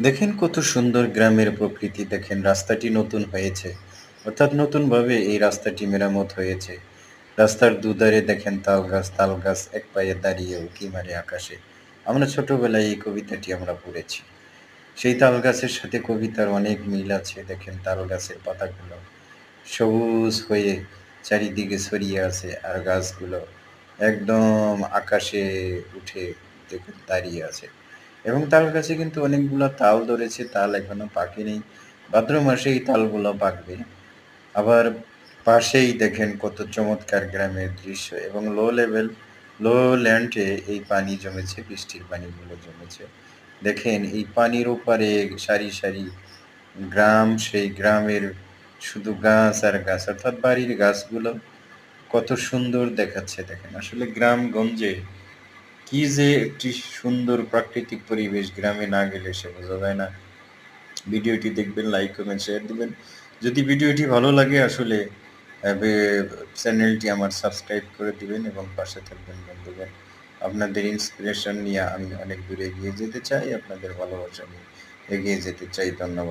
দেখেন কত সুন্দর গ্রামের প্রকৃতি দেখেন রাস্তাটি নতুন হয়েছে। অর্থাৎ নতুনভাবে এই রাস্তাটি মেরামত হয়েছে। রাস্তার দুধারে দেখেন তাল গাছ এক পায়ে দাঁড়িয়ে উঁকি মারে আকাশে। আমরা ছোটবেলায় এই কবিতাটি আমরা পড়েছি। সেই তাল গাছের সাথে কবিতার অনেক মিল আছে। দেখেন তাল গাছের পাতাগুলো সবুজ হয়ে চারিদিকে ছড়িয়ে আছে আর গাছগুলো একদম আকাশে উঠে দেখুন দাঁড়িয়ে আছে। এবং তাল গাছে কিন্তু অনেকগুলো তাল ধরেছে, তাল এখনো পাকেনি। ভাদ্র মাসে এই তালগুলো পাকবে। আবার পাশেই দেখেন কত চমৎকার গ্রামের দৃশ্য এবং লো ল্যান্ডে এই পানি জমেছে, বৃষ্টির পানিগুলো জমেছে। দেখেন এই পানির ওপারে সারি সারি গ্রাম, সেই গ্রামের শুধু গাছ আর গাছ, অর্থাৎ বাড়ির গাছগুলো কত সুন্দর দেখাচ্ছে দেখেন। আসলে গ্রামগঞ্জে কি যে একটি সুন্দর প্রাকৃতিক পরিবেশ, গ্রামে না গেলে সে বোঝা যায় না। ভিডিওটি দেখবেন, লাইক কমেন্ট শেয়ার দিবেন। যদি ভিডিওটি ভালো লাগে আসলে চ্যানেলটি আমার সাবস্ক্রাইব করে দিবেন এবং পাশে থাকবেন বন্ধুগণ। আপনাদের ইন্সপিরেশন নিয়ে আমি অনেক দূরে এগিয়ে যেতে চাই, আপনাদের ভালোবাসা নিয়ে এগিয়ে যেতে চাই। ধন্যবাদ।